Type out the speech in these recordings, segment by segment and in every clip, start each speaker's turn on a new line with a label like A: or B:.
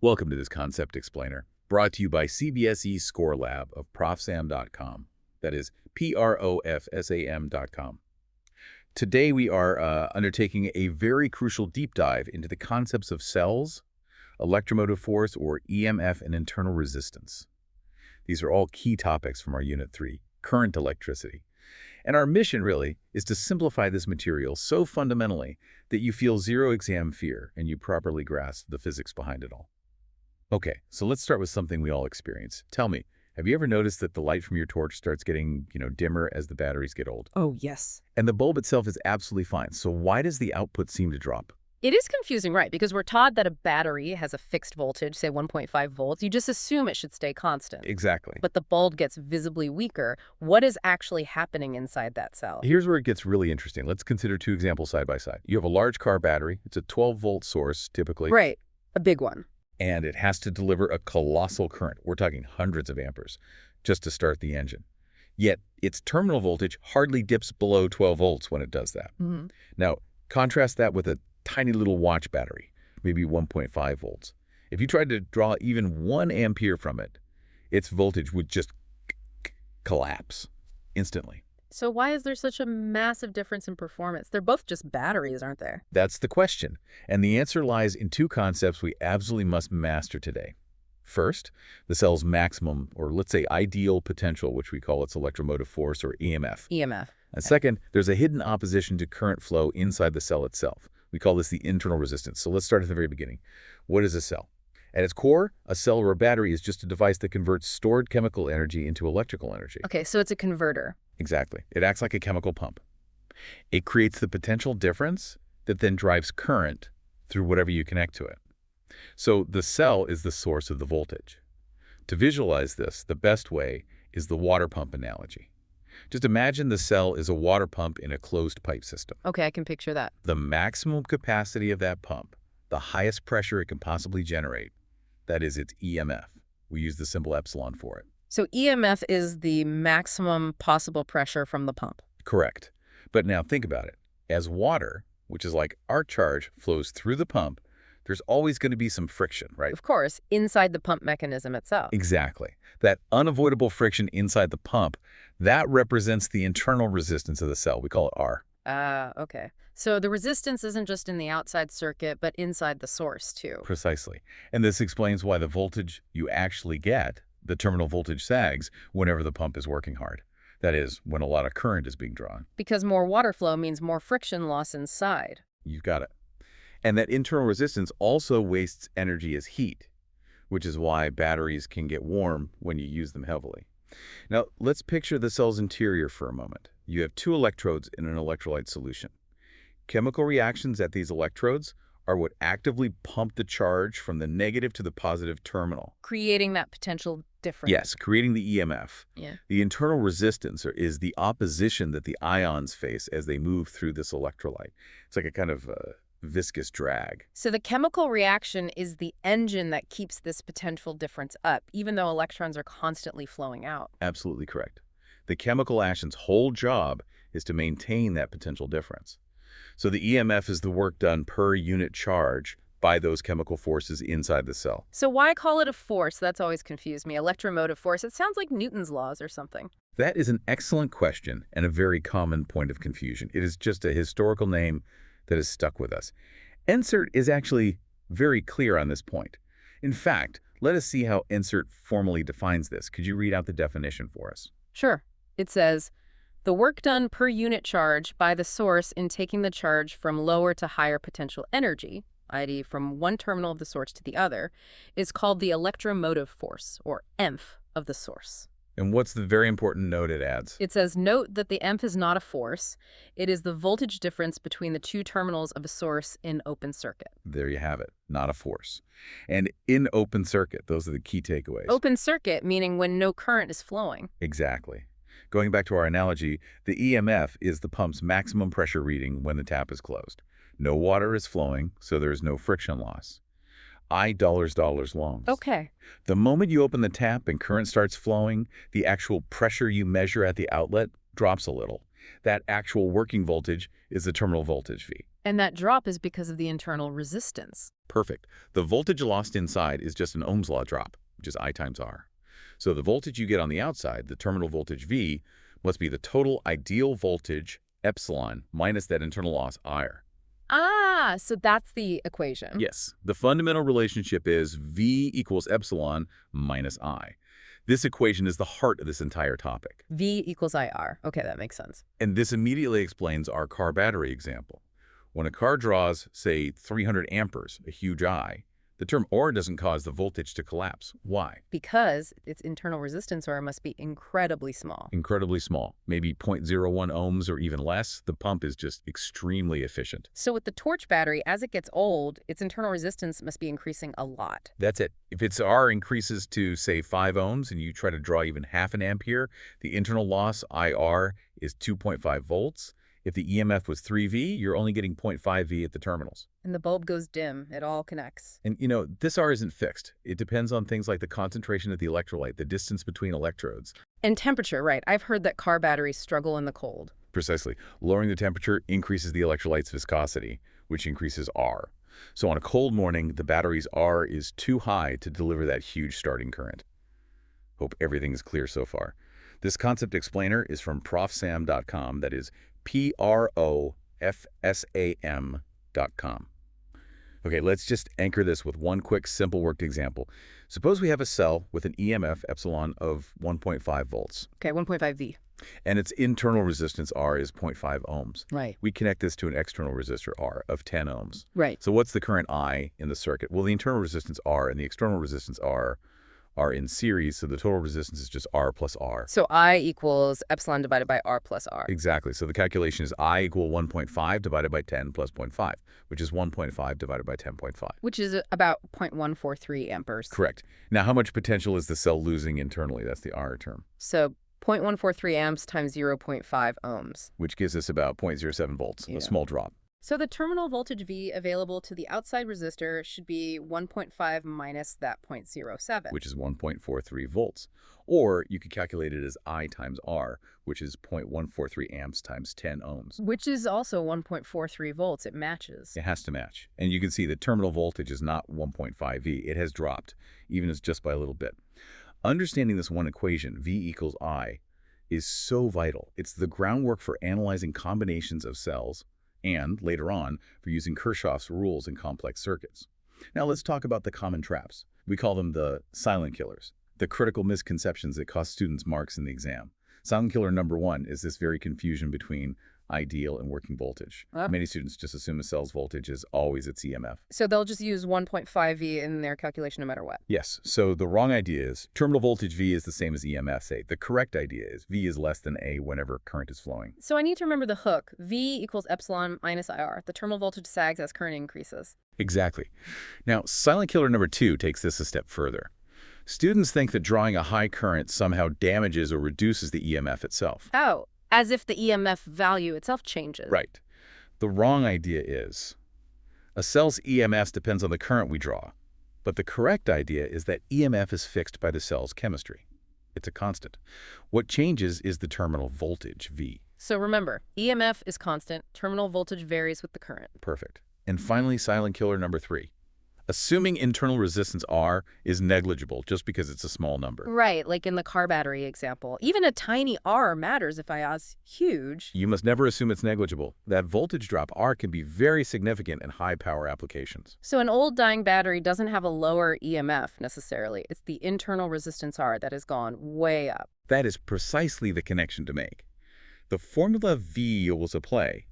A: Welcome to this Concept Explainer, brought to you by CBSE ScoreLab of ProfSam.com. That is ProfSam.com. Today we are undertaking a very crucial deep dive into the concepts of cells, electromotive force, or EMF, and internal resistance. These are all key topics from our Unit 3, Current Electricity. And our mission, really, is to simplify this material so fundamentally that you feel zero exam fear and you properly grasp the physics behind it all. Okay, so let's start with something we all experience. Tell me, have you ever noticed that the light from your torch starts getting, dimmer as the batteries get old?
B: Oh, yes.
A: And the bulb itself is absolutely fine, so why does the output seem to drop?
B: It is confusing, right? Because we're taught that a battery has a fixed voltage, say 1.5 volts. You just assume it should stay constant.
A: Exactly.
B: But the bulb gets visibly weaker. What is actually happening inside that cell?
A: Here's where it gets really interesting. Let's consider two examples side by side. You have a large car battery. It's a 12-volt source, typically.
B: Right. A big one.
A: And it has to deliver a colossal current. We're talking hundreds of amperes just to start the engine. Yet its terminal voltage hardly dips below 12 volts when it does that.
B: Mm-hmm.
A: Now, contrast that with a tiny little watch battery, maybe 1.5 volts. If you tried to draw even 1 ampere from it, its voltage would just collapse instantly.
B: So why is there such a massive difference in performance? They're both just batteries, aren't they?
A: That's the question. And the answer lies in two concepts we absolutely must master today. First, the cell's maximum, or let's say ideal potential, which we call its electromotive force, or EMF.
B: EMF.
A: And second, there's a hidden opposition to current flow inside the cell itself. We call this the internal resistance. So let's start at the very beginning. What is a cell? At its core, a cell or a battery is just a device that converts stored chemical energy into electrical energy.
B: Okay, so it's a converter.
A: Exactly. It acts like a chemical pump. It creates the potential difference that then drives current through whatever you connect to it. So the cell is the source of the voltage. To visualize this, the best way is the water pump analogy. Just imagine the cell is a water pump in a closed pipe system.
B: Okay, I can picture that.
A: The maximum capacity of that pump, the highest pressure it can possibly generate, that is its EMF. We use the symbol epsilon for it.
B: So EMF is the maximum possible pressure from the pump.
A: Correct. But now think about it. As water, which is like our charge, flows through the pump, there's always going to be some friction, right?
B: Of course, inside the pump mechanism itself.
A: Exactly. That unavoidable friction inside the pump, that represents the internal resistance of the cell. We call it R.
B: Okay. So the resistance isn't just in the outside circuit, but inside the source, too.
A: Precisely. And this explains why the voltage you actually get, the terminal voltage, sags whenever the pump is working hard. That is, when a lot of current is being drawn.
B: Because more water flow means more friction loss inside.
A: You've got it. And that internal resistance also wastes energy as heat, which is why batteries can get warm when you use them heavily. Now, let's picture the cell's interior for a moment. You have two electrodes in an electrolyte solution. Chemical reactions at these electrodes are what actively pump the charge from the negative to the positive terminal.
B: Creating that potential difference.
A: Yes, creating the EMF.
B: Yeah.
A: The internal resistance is the opposition that the ions face as they move through this electrolyte. It's like a kind of viscous drag.
B: So the chemical reaction is the engine that keeps this potential difference up, even though electrons are constantly flowing out.
A: Absolutely correct. The chemical action's whole job is to maintain that potential difference. So the EMF is the work done per unit charge by those chemical forces inside the cell.
B: So why call it a force? That's always confused me. Electromotive force. It sounds like Newton's laws or something.
A: That is an excellent question and a very common point of confusion. It is just a historical name that has stuck with us. NSERT is actually very clear on this point. In fact, let us see how NSERT formally defines this. Could you read out the definition for us?
B: Sure. It says, the work done per unit charge by the source in taking the charge from lower to higher potential energy, i.e. from one terminal of the source to the other, is called the electromotive force, or EMF, of the source.
A: And what's the very important note it adds?
B: It says, note that the EMF is not a force. It is the voltage difference between the two terminals of a source in open circuit.
A: There you have it, not a force. And in open circuit, those are the key takeaways.
B: Open circuit, meaning when no current is flowing.
A: Exactly. Going back to our analogy, the EMF is the pump's maximum pressure reading when the tap is closed. No water is flowing, so there is no friction loss. I dollars longs.
B: Okay.
A: The moment you open the tap and current starts flowing, the actual pressure you measure at the outlet drops a little. That actual working voltage is the terminal voltage V.
B: And that drop is because of the internal resistance.
A: Perfect. The voltage lost inside is just an Ohm's law drop, which is I times R. So the voltage you get on the outside, the terminal voltage V, must be the total ideal voltage epsilon minus that internal loss IR.
B: Ah, so that's the equation.
A: Yes, the fundamental relationship is V equals epsilon minus I. This equation is the heart of this entire topic.
B: V equals IR. Okay, that makes sense.
A: And this immediately explains our car battery example. When a car draws, say, 300 amperes, a huge I, the term or doesn't cause the voltage to collapse. Why?
B: Because its internal resistance or must be incredibly small.
A: Incredibly small, maybe 0.01 ohms or even less. The pump is just extremely efficient.
B: So with the torch battery, as it gets old, its internal resistance must be increasing a lot.
A: That's it. If its R increases to, say, 5 ohms and you try to draw even half an ampere, the internal loss, IR, is 2.5 volts. If the EMF was 3V, you're only getting 0.5 V at the terminals.
B: And the bulb goes dim. It all connects.
A: And, this R isn't fixed. It depends on things like the concentration of the electrolyte, the distance between electrodes.
B: And temperature, right. I've heard that car batteries struggle in the cold.
A: Precisely. Lowering the temperature increases the electrolyte's viscosity, which increases R. So on a cold morning, the battery's R is too high to deliver that huge starting current. Hope everything's clear so far. This concept explainer is from ProfSam.com. That is ProfSam.com. Okay, let's just anchor this with one quick simple worked example. Suppose we have a cell with an EMF epsilon of 1.5 volts.
B: Okay, 1.5 V.
A: And its internal resistance R is 0.5 ohms.
B: Right.
A: We connect this to an external resistor R of 10 ohms.
B: Right.
A: So what's the current I in the circuit? Well, the internal resistance R and the external resistance R are in series, so the total resistance is just R plus R.
B: So I equals epsilon divided by R plus R.
A: Exactly. So the calculation is I equal 1.5 divided by 10 plus 0.5, which is 1.5 divided by 10.5.
B: Which is about 0.143 amperes.
A: Correct. Now, how much potential is the cell losing internally? That's the R term.
B: So 0.143 amps times 0.5 ohms.
A: Which gives us about 0.07 volts, a small drop.
B: So the terminal voltage V available to the outside resistor should be 1.5 minus that 0.07.
A: Which is 1.43 volts. Or you could calculate it as I times R, which is 0.143 amps times 10 ohms.
B: Which is also 1.43 volts. It matches.
A: It has to match. And you can see the terminal voltage is not 1.5 V. It has dropped, even as just by a little bit. Understanding this one equation, V equals I, is so vital. It's the groundwork for analyzing combinations of cells and, later on, for using Kirchhoff's rules in complex circuits. Now let's talk about the common traps. We call them the silent killers, the critical misconceptions that cost students marks in the exam. Silent killer number one is this very confusion between ideal and working voltage. Many students just assume a cell's voltage is always its EMF.
B: So they'll just use 1.5 V in their calculation no matter what.
A: Yes. So the wrong idea is terminal voltage V is the same as EMF, say. The correct idea is V is less than A whenever current is flowing.
B: So I need to remember the hook. V equals epsilon minus IR. The terminal voltage sags as current increases.
A: Exactly. Now, silent killer number two takes this a step further. Students think that drawing a high current somehow damages or reduces the EMF itself.
B: Oh, as if the EMF value itself changes.
A: Right. The wrong idea is a cell's EMF depends on the current we draw, but the correct idea is that EMF is fixed by the cell's chemistry. It's a constant. What changes is the terminal voltage, V.
B: So remember, EMF is constant, terminal voltage varies with the current.
A: Perfect. And finally, silent killer number three. Assuming internal resistance R is negligible just because it's a small number.
B: Right, like in the car battery example. Even a tiny R matters if I is huge.
A: You must never assume it's negligible. That voltage drop R can be very significant in high-power applications.
B: So an old dying battery doesn't have a lower EMF necessarily. It's the internal resistance R that has gone way up.
A: That is precisely the connection to make. The formula V you will apply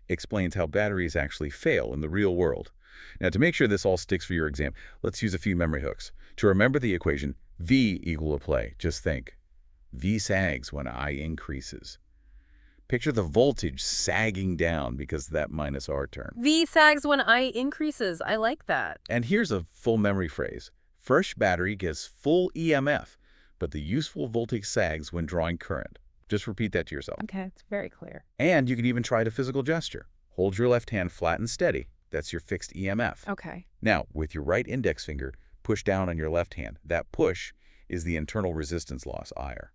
A: explains how batteries actually fail in the real world. Now, to make sure this all sticks for your exam, let's use a few memory hooks. To remember the equation, V equal apply, just think. V sags when I increases. Picture the voltage sagging down because of that minus R term.
B: V sags when I increases. I like that.
A: And here's a full memory phrase. Fresh battery gives full EMF, but the useful voltage sags when drawing current. Just repeat that to yourself.
B: Okay, it's very clear.
A: And you can even try a physical gesture. Hold your left hand flat and steady. That's your fixed EMF.
B: Okay.
A: Now, with your right index finger, push down on your left hand. That push is the internal resistance loss, IR.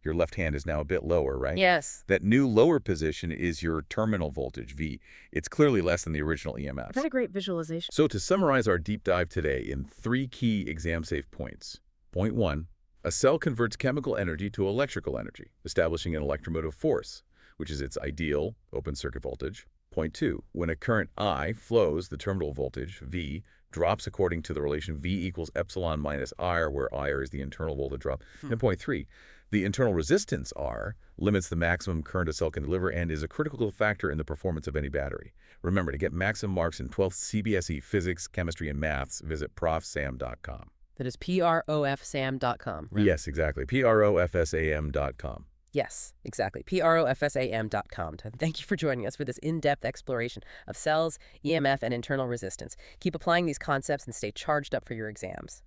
A: Your left hand is now a bit lower, right?
B: Yes.
A: That new lower position is your terminal voltage, V. It's clearly less than the original EMFs.
B: That's a great visualization.
A: So to summarize our deep dive today in 3 key exam-safe points. Point 1, a cell converts chemical energy to electrical energy, establishing an electromotive force, which is its ideal open circuit voltage. Point 2, when a current I flows, the terminal voltage, V, drops according to the relation V equals epsilon minus IR, where IR is the internal voltage drop. And point 3, the internal resistance, R, limits the maximum current a cell can deliver and is a critical factor in the performance of any battery. Remember, to get maximum marks in 12th CBSE Physics, Chemistry, and Maths, visit ProfSam.com.
B: That is ProfSam.com. Right?
A: Yes, exactly. ProfSam.com.
B: Yes, exactly. ProfSam.com. Thank you for joining us for this in-depth exploration of cells, EMF, and internal resistance. Keep applying these concepts and stay charged up for your exams.